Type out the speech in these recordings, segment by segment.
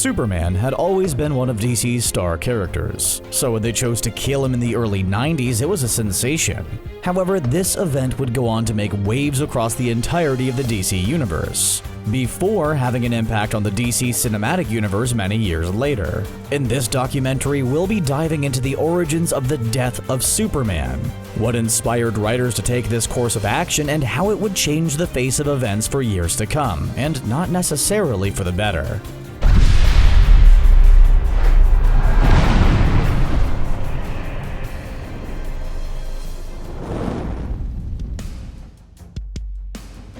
Superman had always been one of DC's star characters, so when they chose to kill him in the early 90s, it was a sensation. However, this event would go on to make waves across the entirety of the DC universe, before having an impact on the DC cinematic universe many years later. In this documentary, we'll be diving into the origins of the death of Superman, what inspired writers to take this course of action, and how it would change the face of events for years to come, and not necessarily for the better.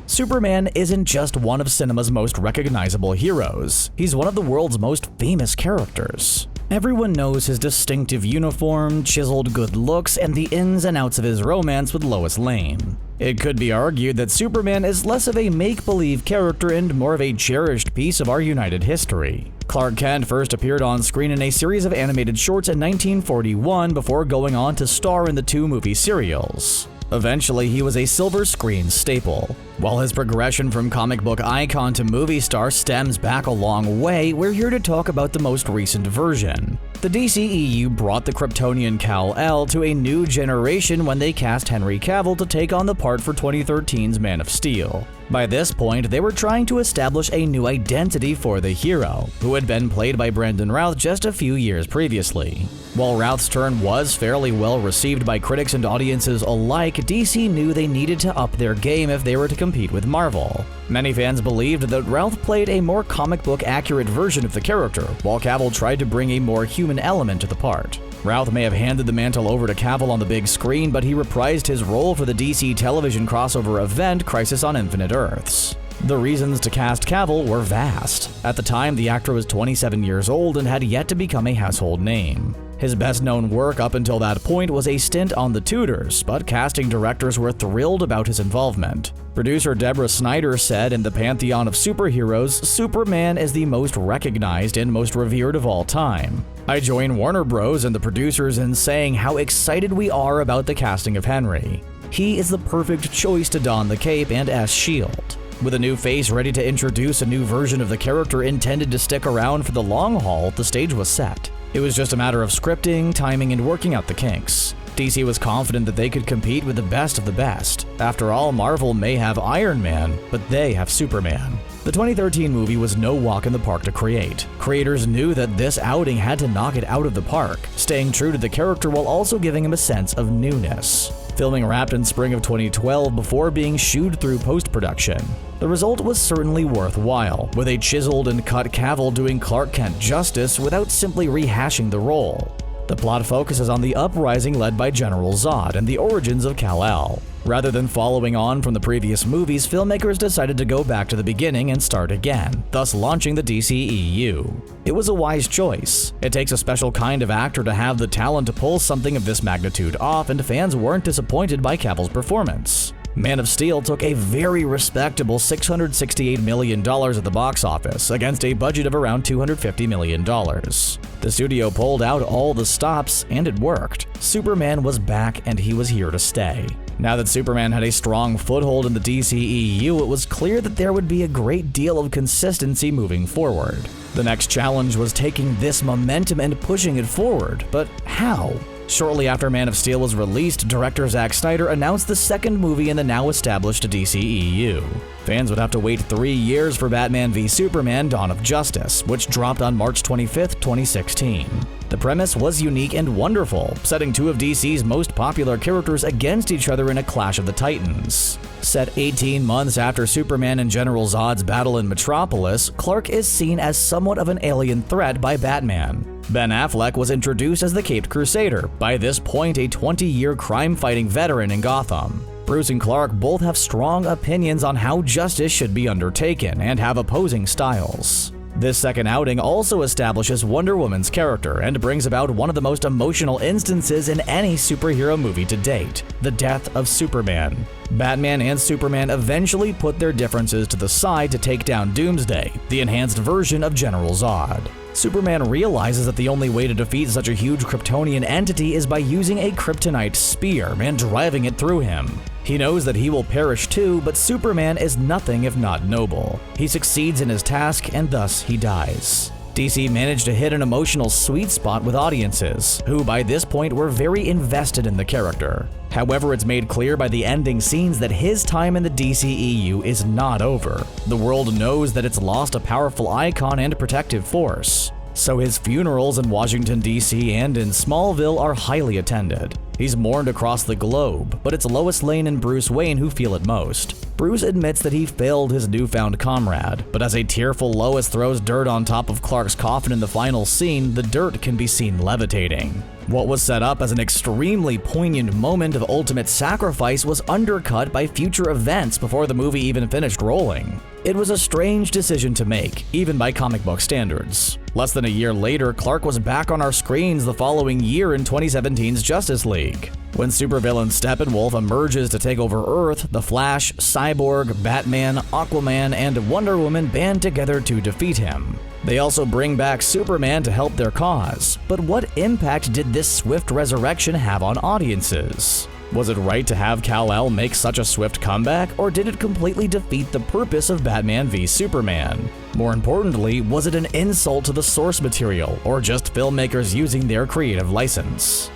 Superman isn't just one of cinema's most recognizable heroes, he's one of the world's most famous characters. Everyone knows his distinctive uniform, chiseled good looks, and the ins and outs of his romance with Lois Lane. It could be argued that Superman is less of a make-believe character and more of a cherished piece of our united history. Clark Kent first appeared on screen in a series of animated shorts in 1941 before going on to star in the two movie serials. Eventually, he was a silver screen staple. While his progression from comic book icon to movie star stems back a long way, we're here to talk about the most recent version. The DCEU brought the Kryptonian Kal-El to a new generation when they cast Henry Cavill to take on the part for 2013's Man of Steel. By this point, they were trying to establish a new identity for the hero, who had been played by Brandon Routh just a few years previously. While Routh's turn was fairly well received by critics and audiences alike, DC knew they needed to up their game if they were to compete with Marvel. Many fans believed that Routh played a more comic book accurate version of the character, while Cavill tried to bring a more human element to the part. Routh may have handed the mantle over to Cavill on the big screen, but he reprised his role for the DC television crossover event Crisis on Infinite Earths. The reasons to cast Cavill were vast. At the time, the actor was 27 years old and had yet to become a household name. His best-known work up until that point was a stint on The Tudors, but casting directors were thrilled about his involvement. Producer Deborah Snyder said, "In the pantheon of superheroes, Superman is the most recognized and most revered of all time. I join Warner Bros. And the producers in saying how excited we are about the casting of Henry. He is the perfect choice to don the cape and as S.H.I.E.L.D. With a new face ready to introduce a new version of the character intended to stick around for the long haul, the stage was set. It was just a matter of scripting, timing, and working out the kinks. DC was confident that they could compete with the best of the best. After all, Marvel may have Iron Man, but they have Superman." The 2013 movie was no walk in the park to create. Creators knew that this outing had to knock it out of the park, staying true to the character while also giving him a sense of newness. Filming wrapped in spring of 2012 before being shooed through post-production. The result was certainly worthwhile, with a chiseled and cut Cavill doing Clark Kent justice without simply rehashing the role. The plot focuses on the uprising led by General Zod and the origins of Kal-El. Rather than following on from the previous movies, filmmakers decided to go back to the beginning and start again, thus launching the DCEU. It was a wise choice. It takes a special kind of actor to have the talent to pull something of this magnitude off, and fans weren't disappointed by Cavill's performance. Man of Steel took a very respectable $668 million at the box office, against a budget of around $250 million. The studio pulled out all the stops, and it worked. Superman was back, and he was here to stay. Now that Superman had a strong foothold in the DCEU, it was clear that there would be a great deal of consistency moving forward. The next challenge was taking this momentum and pushing it forward, but how? Shortly after Man of Steel was released, director Zack Snyder announced the second movie in the now-established DCEU. Fans would have to wait 3 years for Batman v Superman: Dawn of Justice, which dropped on March 25, 2016. The premise was unique and wonderful, setting two of DC's most popular characters against each other in a clash of the Titans. Set 18 months after Superman and General Zod's battle in Metropolis, Clark is seen as somewhat of an alien threat by Batman. Ben Affleck was introduced as the Caped Crusader, by this point a 20-year crime-fighting veteran in Gotham. Bruce and Clark both have strong opinions on how justice should be undertaken and have opposing styles. This second outing also establishes Wonder Woman's character and brings about one of the most emotional instances in any superhero movie to date: the death of Superman. Batman and Superman eventually put their differences to the side to take down Doomsday, the enhanced version of General Zod. Superman realizes that the only way to defeat such a huge Kryptonian entity is by using a kryptonite spear and driving it through him. He knows that he will perish too, but Superman is nothing if not noble. He succeeds in his task, and thus he dies. DC managed to hit an emotional sweet spot with audiences, who by this point were very invested in the character. However, it's made clear by the ending scenes that his time in the DCEU is not over. The world knows that it's lost a powerful icon and protective force. So his funerals in Washington, D.C. and in Smallville are highly attended. He's mourned across the globe, but it's Lois Lane and Bruce Wayne who feel it most. Bruce admits that he failed his newfound comrade, but as a tearful Lois throws dirt on top of Clark's coffin in the final scene, the dirt can be seen levitating. What was set up as an extremely poignant moment of ultimate sacrifice was undercut by future events before the movie even finished rolling. It was a strange decision to make, even by comic book standards. Less than a year later, Clark was back on our screens the following year in 2017's Justice League. When supervillain Steppenwolf emerges to take over Earth, the Flash, Cyborg, Batman, Aquaman, and Wonder Woman band together to defeat him. They also bring back Superman to help their cause. But what impact did this swift resurrection have on audiences? Was it right to have Kal-El make such a swift comeback, or did it completely defeat the purpose of Batman v Superman? More importantly, was it an insult to the source material, or just filmmakers using their creative license?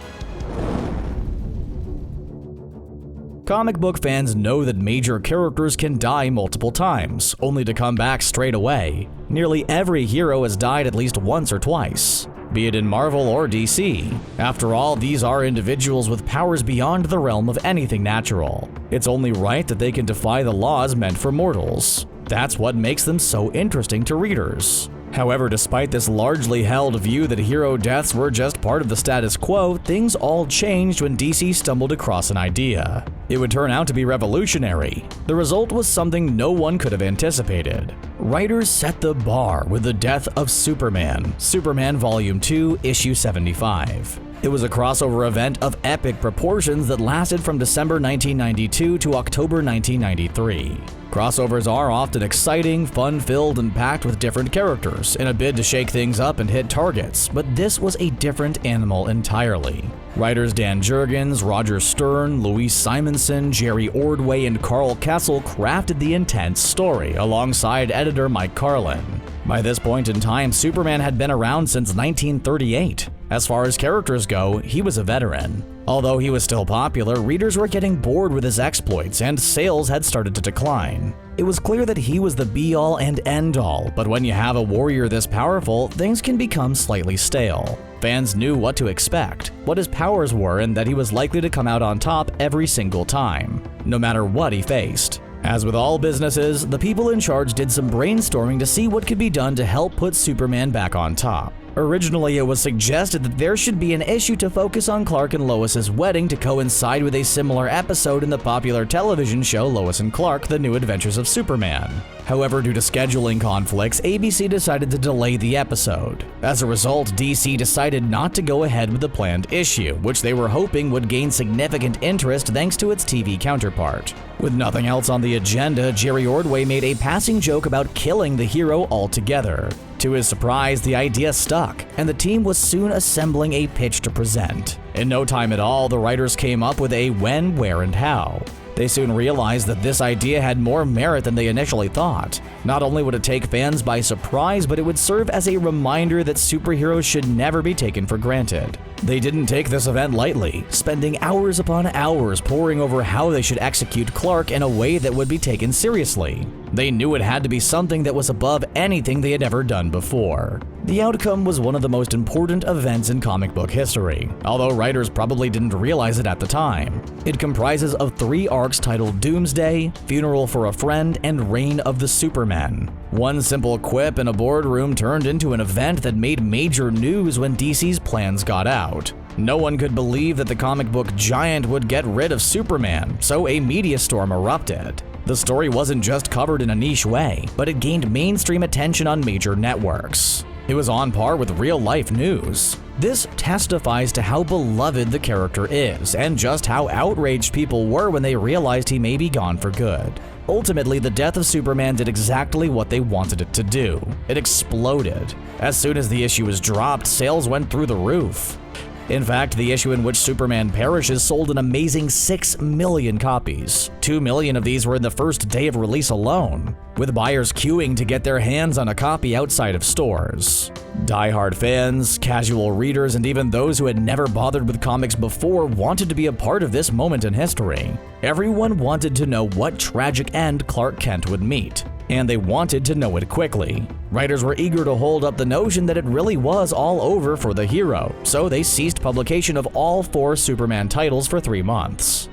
Comic book fans know that major characters can die multiple times, only to come back straight away. Nearly every hero has died at least once or twice, be it in Marvel or DC. After all, these are individuals with powers beyond the realm of anything natural. It's only right that they can defy the laws meant for mortals. That's what makes them so interesting to readers. However, despite this largely held view that hero deaths were just part of the status quo, things all changed when DC stumbled across an idea. It would turn out to be revolutionary. The result was something no one could have anticipated. Writers set the bar with the death of Superman, Superman Volume 2, Issue 75. It was a crossover event of epic proportions that lasted from December 1992 to October 1993. Crossovers are often exciting, fun-filled, and packed with different characters in a bid to shake things up and hit targets, but this was a different animal entirely. Writers Dan Jurgens, Roger Stern, Louise Simonson, Jerry Ordway, and Carl Kessel crafted the intense story alongside editor Mike Carlin. By this point in time, Superman had been around since 1938. As far as characters go, he was a veteran. Although he was still popular, readers were getting bored with his exploits and sales had started to decline. It was clear that he was the be-all and end-all, but when you have a warrior this powerful, things can become slightly stale. Fans knew what to expect, what his powers were, and that he was likely to come out on top every single time, no matter what he faced. As with all businesses, the people in charge did some brainstorming to see what could be done to help put Superman back on top. Originally, it was suggested that there should be an issue to focus on Clark and Lois's wedding to coincide with a similar episode in the popular television show Lois and Clark: The New Adventures of Superman. However, due to scheduling conflicts, ABC decided to delay the episode. As a result, DC decided not to go ahead with the planned issue, which they were hoping would gain significant interest thanks to its TV counterpart. With nothing else on the agenda, Jerry Ordway made a passing joke about killing the hero altogether. To his surprise, the idea stuck, and the team was soon assembling a pitch to present. In no time at all, the writers came up with a when, where, and how. They soon realized that this idea had more merit than they initially thought. Not only would it take fans by surprise, but it would serve as a reminder that superheroes should never be taken for granted. They didn't take this event lightly, spending hours upon hours poring over how they should execute Clark in a way that would be taken seriously. They knew it had to be something that was above anything they had ever done before. The outcome was one of the most important events in comic book history, although writers probably didn't realize it at the time. It comprises of 3 arcs titled Doomsday, Funeral for a Friend, and Reign of the Supermen. One simple quip in a boardroom turned into an event that made major news when DC's plans got out. No one could believe that the comic book giant would get rid of Superman, so a media storm erupted. The story wasn't just covered in a niche way, but it gained mainstream attention on major networks. It was on par with real-life news. This testifies to how beloved the character is, and just how outraged people were when they realized he may be gone for good. Ultimately, the death of Superman did exactly what they wanted it to do. It exploded. As soon as the issue was dropped, sales went through the roof. In fact, the issue in which Superman perishes sold an amazing 6 million copies. 2 million of these were in the first day of release alone, with buyers queuing to get their hands on a copy outside of stores. Die-hard fans, casual readers, and even those who had never bothered with comics before wanted to be a part of this moment in history. Everyone wanted to know what tragic end Clark Kent would meet, and they wanted to know it quickly. Writers were eager to hold up the notion that it really was all over for the hero, so they ceased publication of all 4 Superman titles for 3 months.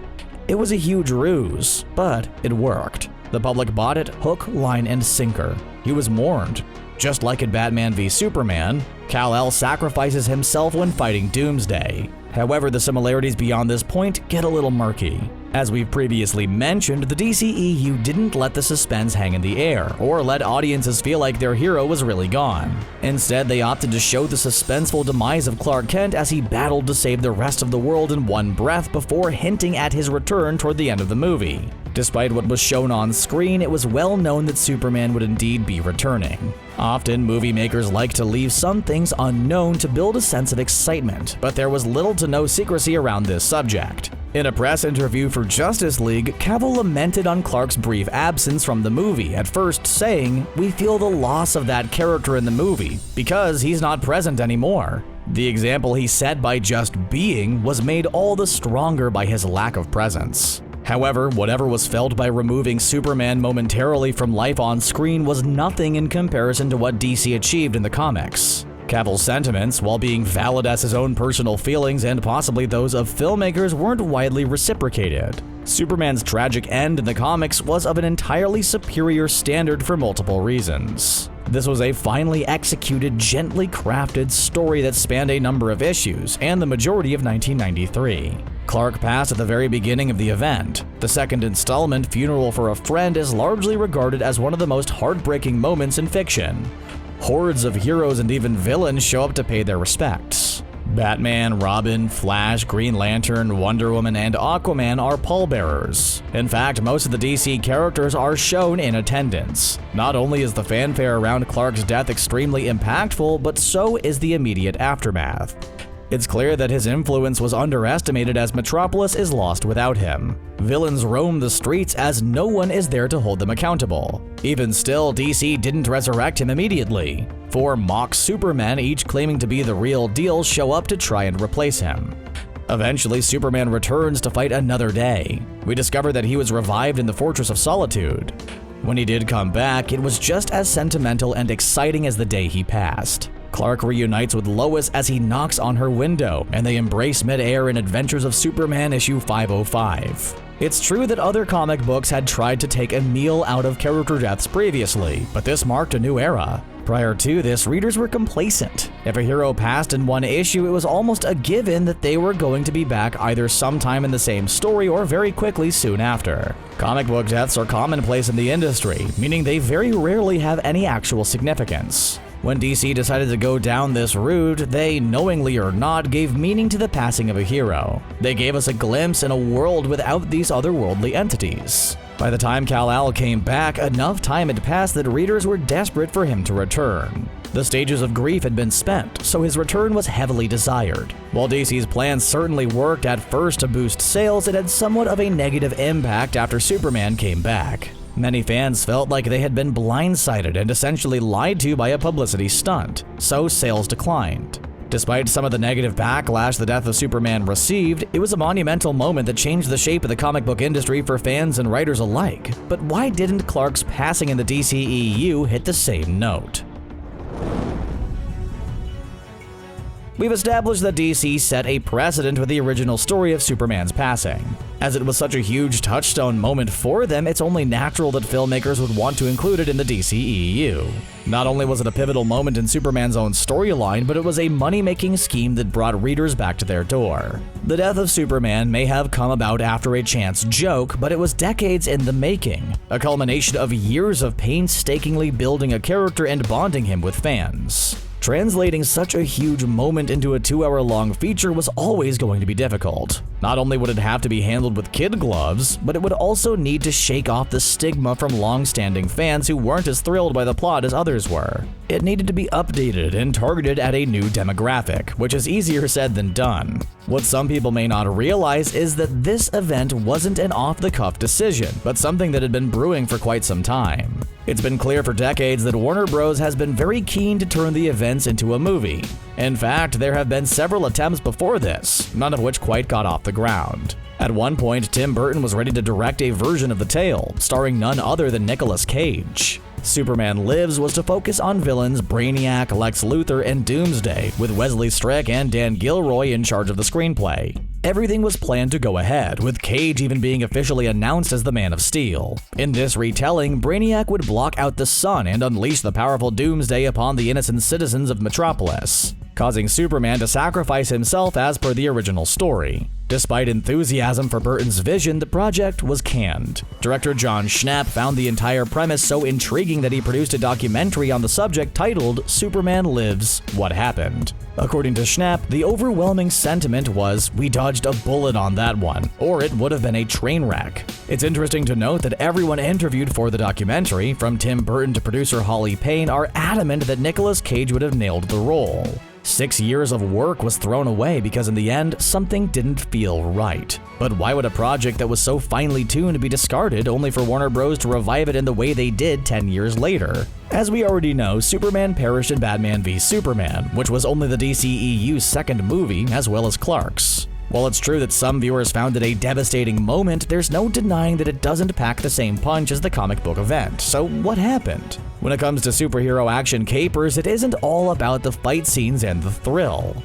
It was a huge ruse, but it worked. The public bought it hook, line, and sinker. He was mourned. Just like in Batman v Superman, Kal-El sacrifices himself when fighting Doomsday. However, the similarities beyond this point get a little murky. As we've previously mentioned, the DCEU didn't let the suspense hang in the air, or let audiences feel like their hero was really gone. Instead, they opted to show the suspenseful demise of Clark Kent as he battled to save the rest of the world in one breath before hinting at his return toward the end of the movie. Despite what was shown on screen, it was well known that Superman would indeed be returning. Often, movie makers like to leave some things unknown to build a sense of excitement, but there was little to no secrecy around this subject. In a press interview for Justice League, Cavill lamented on Clark's brief absence from the movie, at first saying, "We feel the loss of that character in the movie, because he's not present anymore." The example he set by just being was made all the stronger by his lack of presence. However, whatever was felt by removing Superman momentarily from life on screen was nothing in comparison to what DC achieved in the comics. Cavill's sentiments, while being valid as his own personal feelings and possibly those of filmmakers, weren't widely reciprocated. Superman's tragic end in the comics was of an entirely superior standard for multiple reasons. This was a finely executed, gently crafted story that spanned a number of issues, and the majority of 1993. Clark passed at the very beginning of the event. The second installment, Funeral for a Friend, is largely regarded as one of the most heartbreaking moments in fiction. Hordes of heroes and even villains show up to pay their respects. Batman, Robin, Flash, Green Lantern, Wonder Woman, and Aquaman are pallbearers. In fact, most of the DC characters are shown in attendance. Not only is the fanfare around Clark's death extremely impactful, but so is the immediate aftermath. It's clear that his influence was underestimated as Metropolis is lost without him. Villains roam the streets as no one is there to hold them accountable. Even still, DC didn't resurrect him immediately. 4 mock Supermen, each claiming to be the real deal, show up to try and replace him. Eventually, Superman returns to fight another day. We discover that he was revived in the Fortress of Solitude. When he did come back, it was just as sentimental and exciting as the day he passed. Clark reunites with Lois as he knocks on her window, and they embrace mid-air in Adventures of Superman issue 505. It's true that other comic books had tried to take a meal out of character deaths previously, but this marked a new era. Prior to this, readers were complacent. If a hero passed in one issue, it was almost a given that they were going to be back either sometime in the same story or very quickly soon after. Comic book deaths are commonplace in the industry, meaning they very rarely have any actual significance. When DC decided to go down this route, they, knowingly or not, gave meaning to the passing of a hero. They gave us a glimpse in a world without these otherworldly entities. By the time Kal-El came back, enough time had passed that readers were desperate for him to return. The stages of grief had been spent, so his return was heavily desired. While DC's plans certainly worked at first to boost sales, it had somewhat of a negative impact after Superman came back. Many fans felt like they had been blindsided and essentially lied to by a publicity stunt, so sales declined. Despite some of the negative backlash the death of Superman received, it was a monumental moment that changed the shape of the comic book industry for fans and writers alike. But why didn't Clark's passing in the DCEU hit the same note? We've established that DC set a precedent with the original story of Superman's passing. As it was such a huge touchstone moment for them, it's only natural that filmmakers would want to include it in the DCEU. Not only was it a pivotal moment in Superman's own storyline, but it was a money-making scheme that brought readers back to their door. The death of Superman may have come about after a chance joke, but it was decades in the making, a culmination of years of painstakingly building a character and bonding him with fans. Translating such a huge moment into a 2-hour-long feature was always going to be difficult. Not only would it have to be handled with kid gloves, but it would also need to shake off the stigma from long-standing fans who weren't as thrilled by the plot as others were. It needed to be updated and targeted at a new demographic, which is easier said than done. What some people may not realize is that this event wasn't an off-the-cuff decision, but something that had been brewing for quite some time. It's been clear for decades that Warner Bros. Has been very keen to turn the events into a movie. In fact, there have been several attempts before this, none of which quite got off the ground. At one point, Tim Burton was ready to direct a version of the tale, starring none other than Nicolas Cage. Superman Lives was to focus on villains Brainiac, Lex Luthor, and Doomsday, with Wesley Strick and Dan Gilroy in charge of the screenplay. Everything was planned to go ahead, with Cage even being officially announced as the Man of Steel. In this retelling, Brainiac would block out the sun and unleash the powerful Doomsday upon the innocent citizens of Metropolis, causing Superman to sacrifice himself as per the original story. Despite enthusiasm for Burton's vision, the project was canned. Director John Schnapp found the entire premise so intriguing that he produced a documentary on the subject titled Superman Lives: What Happened. According to Schnapp, the overwhelming sentiment was, "We dodged a bullet on that one, or it would have been a train wreck." It's interesting to note that everyone interviewed for the documentary, from Tim Burton to producer Holly Payne, are adamant that Nicolas Cage would have nailed the role. 6 years of work was thrown away because in the end, something didn't feel right. But why would a project that was so finely tuned be discarded only for Warner Bros. To revive it in the way they did 10 years later? As we already know, Superman perished in Batman v Superman, which was only the DCEU's second movie, as well as Clark's. While it's true that some viewers found it a devastating moment, there's no denying that it doesn't pack the same punch as the comic book event. So what happened? When it comes to superhero action capers, it isn't all about the fight scenes and the thrill.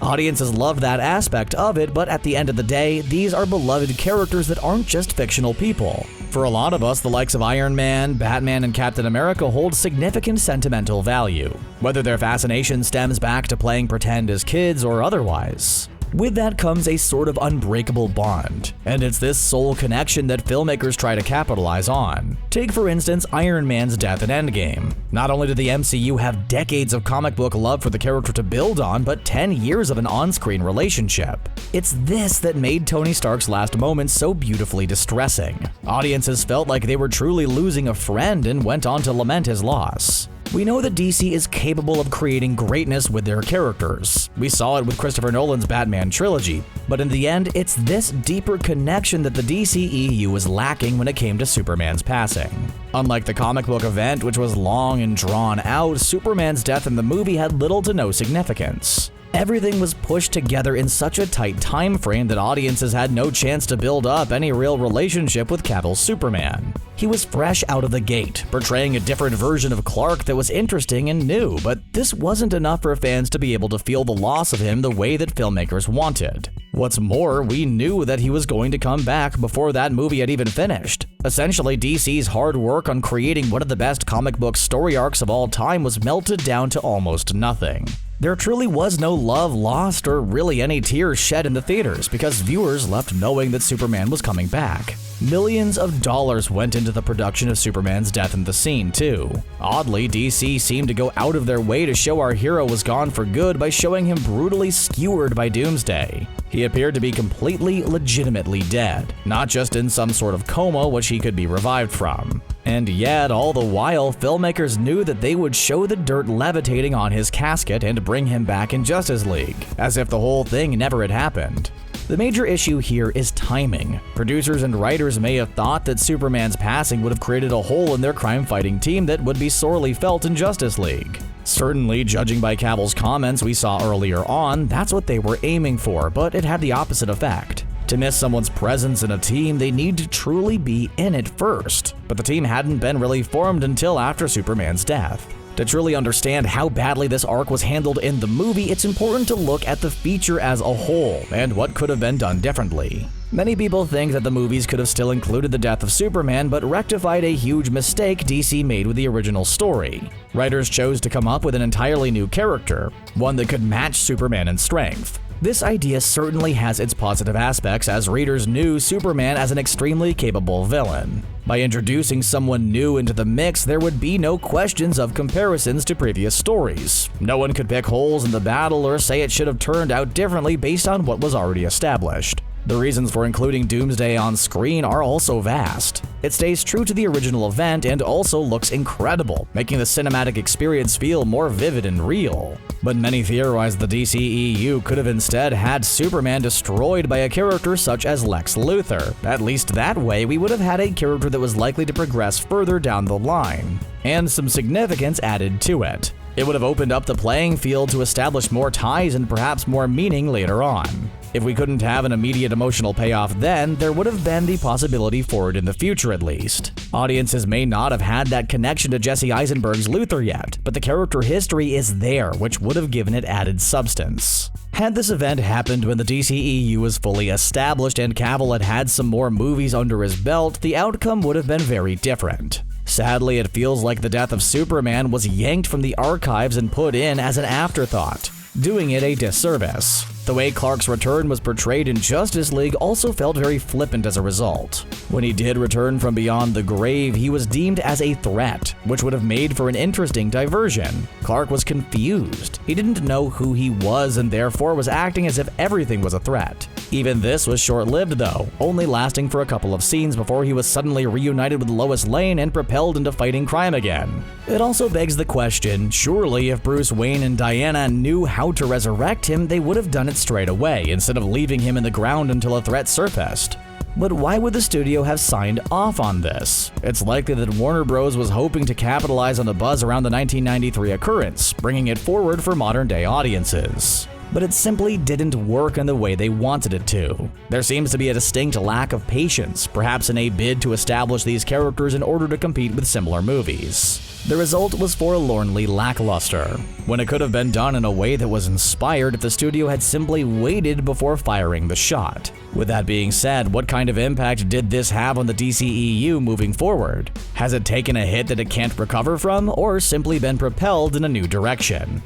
Audiences love that aspect of it, but at the end of the day, these are beloved characters that aren't just fictional people. For a lot of us, the likes of Iron Man, Batman, and Captain America hold significant sentimental value, whether their fascination stems back to playing pretend as kids or otherwise. With that comes a sort of unbreakable bond, and it's this soul connection that filmmakers try to capitalize on. Take for instance Iron Man's death in Endgame. Not only did the MCU have decades of comic book love for the character to build on, but 10 years of an on-screen relationship. It's this that made Tony Stark's last moments so beautifully distressing. Audiences felt like they were truly losing a friend and went on to lament his loss. We know that DC is capable of creating greatness with their characters. We saw it with Christopher Nolan's Batman trilogy, but in the end, it's this deeper connection that the DCEU was lacking when it came to Superman's passing. Unlike the comic book event, which was long and drawn out, Superman's death in the movie had little to no significance. Everything was pushed together in such a tight time frame that audiences had no chance to build up any real relationship with Cavill's Superman. He was fresh out of the gate, portraying a different version of Clark that was interesting and new, but this wasn't enough for fans to be able to feel the loss of him the way that filmmakers wanted. What's more, we knew that he was going to come back before that movie had even finished. Essentially, DC's hard work on creating one of the best comic book story arcs of all time was melted down to almost nothing. There truly was no love lost or really any tears shed in the theaters because viewers left knowing that Superman was coming back. Millions of dollars went into the production of Superman's death in the scene, too. Oddly, DC seemed to go out of their way to show our hero was gone for good by showing him brutally skewered by Doomsday. He appeared to be completely, legitimately dead, not just in some sort of coma which he could be revived from. And yet, all the while, filmmakers knew that they would show the dirt levitating on his casket and bring him back in Justice League, as if the whole thing never had happened. The major issue here is timing. Producers and writers may have thought that Superman's passing would have created a hole in their crime-fighting team that would be sorely felt in Justice League. Certainly, judging by Cavill's comments we saw earlier on, that's what they were aiming for, but it had the opposite effect. To miss someone's presence in a team, they need to truly be in it first, but the team hadn't been really formed until after Superman's death. To truly understand how badly this arc was handled in the movie, it's important to look at the feature as a whole and what could have been done differently. Many people think that the movies could have still included the death of Superman, but rectified a huge mistake DC made with the original story. Writers chose to come up with an entirely new character, one that could match Superman in strength. This idea certainly has its positive aspects, as readers knew Superman as an extremely capable villain. By introducing someone new into the mix, there would be no questions of comparisons to previous stories. No one could pick holes in the battle or say it should have turned out differently based on what was already established. The reasons for including Doomsday on screen are also vast. It stays true to the original event and also looks incredible, making the cinematic experience feel more vivid and real. But many theorize the DCEU could have instead had Superman destroyed by a character such as Lex Luthor. At least that way, we would have had a character that was likely to progress further down the line, and some significance added to it. It would have opened up the playing field to establish more ties and perhaps more meaning later on. If we couldn't have an immediate emotional payoff then, there would have been the possibility for it in the future at least. Audiences may not have had that connection to Jesse Eisenberg's Luthor yet, but the character history is there, which would have given it added substance. Had this event happened when the DCEU was fully established and Cavill had had some more movies under his belt, the outcome would have been very different. Sadly, it feels like the death of Superman was yanked from the archives and put in as an afterthought, doing it a disservice. The way Clark's return was portrayed in Justice League also felt very flippant as a result. When he did return from beyond the grave, he was deemed as a threat, which would have made for an interesting diversion. Clark was confused. He didn't know who he was and therefore was acting as if everything was a threat. Even this was short-lived though, only lasting for a couple of scenes before he was suddenly reunited with Lois Lane and propelled into fighting crime again. It also begs the question, surely if Bruce Wayne and Diana knew how to resurrect him, they would have done it straight away instead of leaving him in the ground until a threat surfaced. But why would the studio have signed off on this? It's likely that Warner Bros. Was hoping to capitalize on the buzz around the 1993 occurrence, bringing it forward for modern-day audiences. But it simply didn't work in the way they wanted it to. There seems to be a distinct lack of patience, perhaps in a bid to establish these characters in order to compete with similar movies. The result was forlornly lackluster, when it could have been done in a way that was inspired if the studio had simply waited before firing the shot. With that being said, what kind of impact did this have on the DCEU moving forward? Has it taken a hit that it can't recover from, or simply been propelled in a new direction?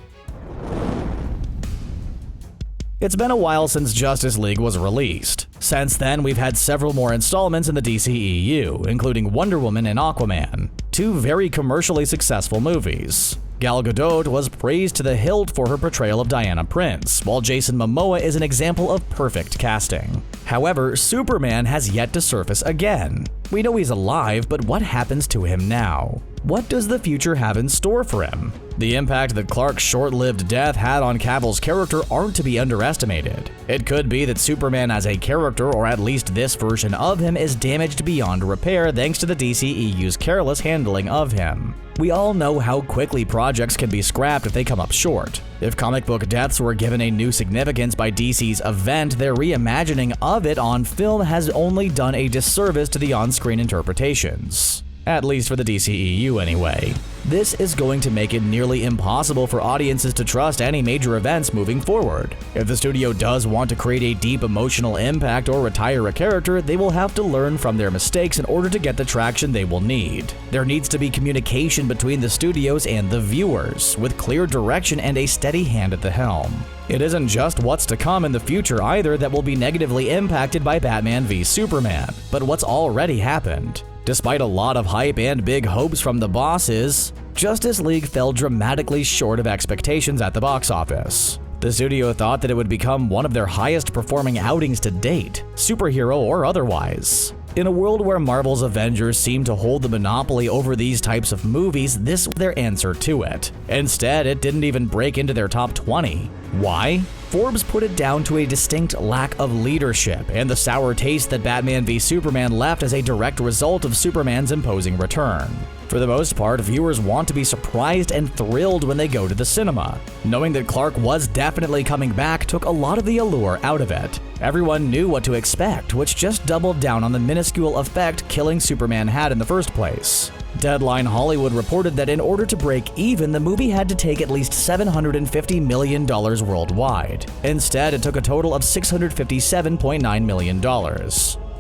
It's been a while since Justice League was released. Since then, we've had several more installments in the DCEU, including Wonder Woman and Aquaman, two very commercially successful movies. Gal Gadot was praised to the hilt for her portrayal of Diana Prince, while Jason Momoa is an example of perfect casting. However, Superman has yet to surface again. We know he's alive, but what happens to him now? What does the future have in store for him? The impact that Clark's short-lived death had on Cavill's character aren't to be underestimated. It could be that Superman as a character, or at least this version of him, is damaged beyond repair thanks to the DCEU's careless handling of him. We all know how quickly projects can be scrapped if they come up short. If comic book deaths were given a new significance by DC's event, their reimagining of it on film has only done a disservice to the on-screen interpretations. At least for the DCEU anyway. This is going to make it nearly impossible for audiences to trust any major events moving forward. If the studio does want to create a deep emotional impact or retire a character, they will have to learn from their mistakes in order to get the traction they will need. There needs to be communication between the studios and the viewers, with clear direction and a steady hand at the helm. It isn't just what's to come in the future either that will be negatively impacted by Batman v Superman, but what's already happened. Despite a lot of hype and big hopes from the bosses, Justice League fell dramatically short of expectations at the box office. The studio thought that it would become one of their highest performing outings to date, superhero or otherwise. In a world where Marvel's Avengers seem to hold the monopoly over these types of movies, this was their answer to it. Instead, it didn't even break into their top 20. Why? Forbes put it down to a distinct lack of leadership and the sour taste that Batman v Superman left as a direct result of Superman's imposing return. For the most part, viewers want to be surprised and thrilled when they go to the cinema. Knowing that Clark was definitely coming back took a lot of the allure out of it. Everyone knew what to expect, which just doubled down on the minuscule effect killing Superman had in the first place. Deadline Hollywood reported that in order to break even, the movie had to take at least $750 million worldwide. Instead, it took a total of $657.9 million,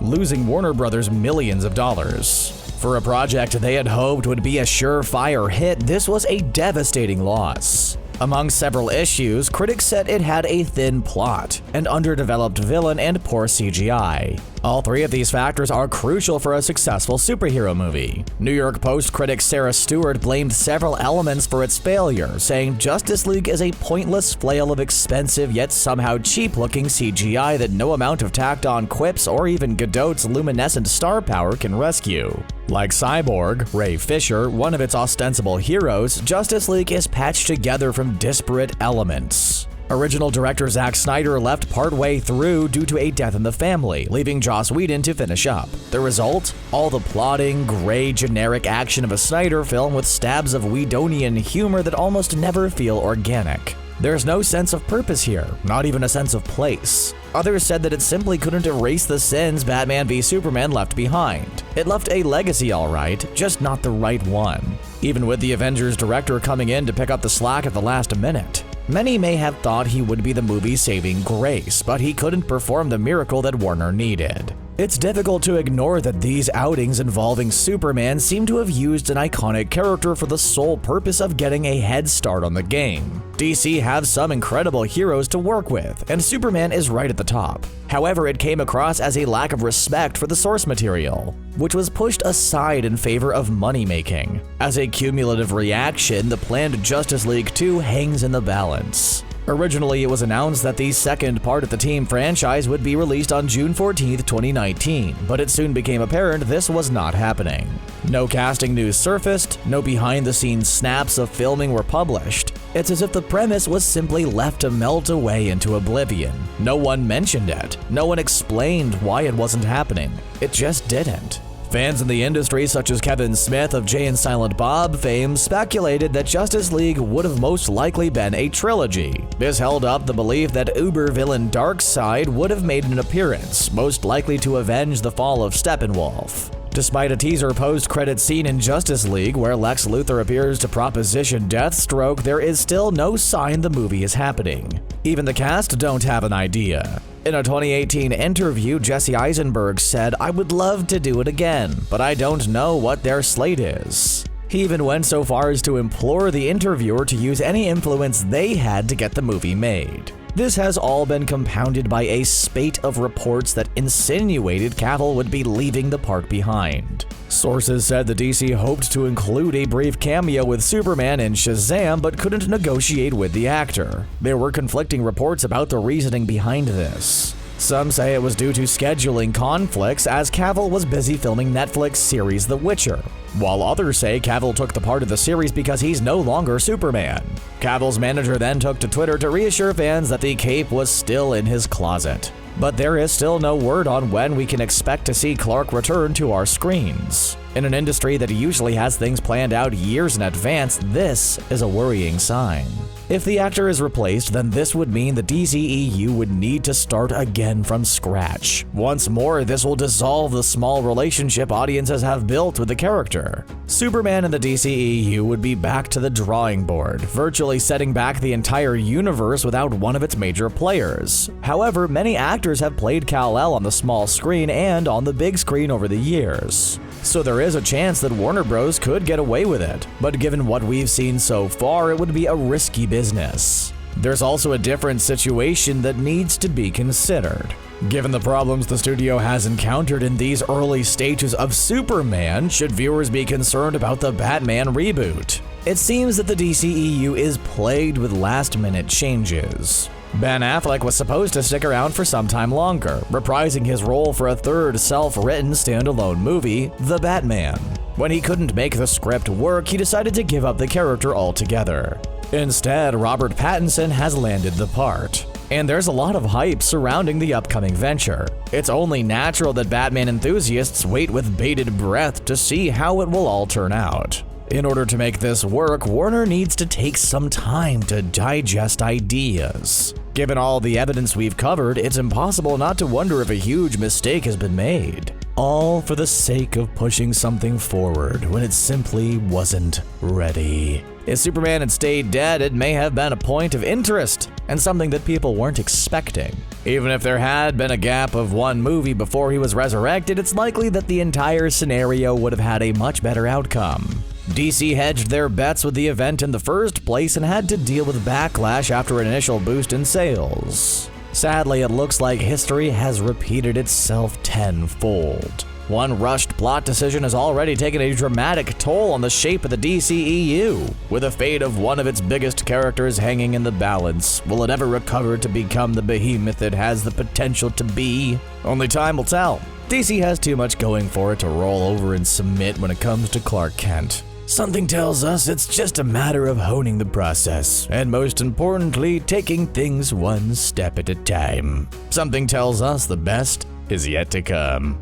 losing Warner Bros. Millions of dollars. For a project they had hoped would be a surefire hit, this was a devastating loss. Among several issues, critics said it had a thin plot, an underdeveloped villain, and poor CGI. All three of these factors are crucial for a successful superhero movie. New York Post critic Sarah Stewart blamed several elements for its failure, saying Justice League is a pointless flail of expensive yet somehow cheap-looking CGI that no amount of tacked-on quips or even Godot's luminescent star power can rescue. Like Cyborg, Ray Fisher, one of its ostensible heroes, Justice League is patched together from disparate elements. Original director Zack Snyder left partway through due to a death in the family, leaving Joss Whedon to finish up. The result? All the plotting, gray, generic action of a Snyder film with stabs of Whedonian humor that almost never feel organic. There's no sense of purpose here, not even a sense of place. Others said that it simply couldn't erase the sins Batman v Superman left behind. It left a legacy all right, just not the right one. Even with the Avengers director coming in to pick up the slack at the last minute. Many may have thought he would be the movie's saving grace, but he couldn't perform the miracle that Warner needed. It's difficult to ignore that these outings involving Superman seem to have used an iconic character for the sole purpose of getting a head start on the game. DC have some incredible heroes to work with, and Superman is right at the top. However, it came across as a lack of respect for the source material, which was pushed aside in favor of money-making. As a cumulative reaction, the planned Justice League 2 hangs in the balance. Originally, it was announced that the second part of the Team franchise would be released on June 14, 2019, but it soon became apparent this was not happening. No casting news surfaced, no behind-the-scenes snaps of filming were published. It's as if the premise was simply left to melt away into oblivion. No one mentioned it. No one explained why it wasn't happening. It just didn't. Fans in the industry, such as Kevin Smith of Jay and Silent Bob fame, speculated that Justice League would have most likely been a trilogy. This held up the belief that uber-villain Darkseid would have made an appearance, most likely to avenge the fall of Steppenwolf. Despite a teaser post-credit scene in Justice League where Lex Luthor appears to proposition Deathstroke, there is still no sign the movie is happening. Even the cast don't have an idea. In a 2018 interview, Jesse Eisenberg said, "I would love to do it again, but I don't know what their slate is." He even went so far as to implore the interviewer to use any influence they had to get the movie made. This has all been compounded by a spate of reports that insinuated Cavill would be leaving the part behind. Sources said the DC hoped to include a brief cameo with Superman in Shazam, but couldn't negotiate with the actor. There were conflicting reports about the reasoning behind this. Some say it was due to scheduling conflicts, as Cavill was busy filming Netflix series The Witcher, while others say Cavill took the part of the series because he's no longer Superman. Cavill's manager then took to Twitter to reassure fans that the cape was still in his closet. But there is still no word on when we can expect to see Clark return to our screens. In an industry that usually has things planned out years in advance, this is a worrying sign. If the actor is replaced, then this would mean the DCEU would need to start again from scratch. Once more, this will dissolve the small relationship audiences have built with the character. Superman and the DCEU would be back to the drawing board, virtually setting back the entire universe without one of its major players. However, many actors have played Kal-El on the small screen and on the big screen over the years. So there is a chance that Warner Bros. Could get away with it, but given what we've seen so far, it would be a risky business. There's also a different situation that needs to be considered. Given the problems the studio has encountered in these early stages of Superman, should viewers be concerned about the Batman reboot? It seems that the DCEU is plagued with last-minute changes. Ben Affleck was supposed to stick around for some time longer, reprising his role for a third self-written standalone movie, The Batman. When he couldn't make the script work, he decided to give up the character altogether. Instead, Robert Pattinson has landed the part. And there's a lot of hype surrounding the upcoming venture. It's only natural that Batman enthusiasts wait with bated breath to see how it will all turn out. In order to make this work, Warner needs to take some time to digest ideas. Given all the evidence we've covered, it's impossible not to wonder if a huge mistake has been made. All for the sake of pushing something forward when it simply wasn't ready. If Superman had stayed dead, it may have been a point of interest and something that people weren't expecting. Even if there had been a gap of one movie before he was resurrected, it's likely that the entire scenario would have had a much better outcome. DC hedged their bets with the event in the first place and had to deal with backlash after an initial boost in sales. Sadly, it looks like history has repeated itself tenfold. One rushed plot decision has already taken a dramatic toll on the shape of the DCEU, with the fate of one of its biggest characters hanging in the balance. Will it ever recover to become the behemoth it has the potential to be? Only time will tell. DC has too much going for it to roll over and submit when it comes to Clark Kent. Something tells us it's just a matter of honing the process, and most importantly, taking things one step at a time. Something tells us the best is yet to come.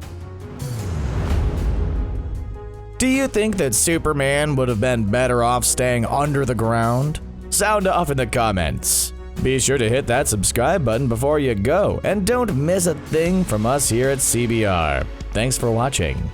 Do you think that Superman would have been better off staying under the ground? Sound off in the comments. Be sure to hit that subscribe button before you go, and don't miss a thing from us here at CBR. Thanks for watching.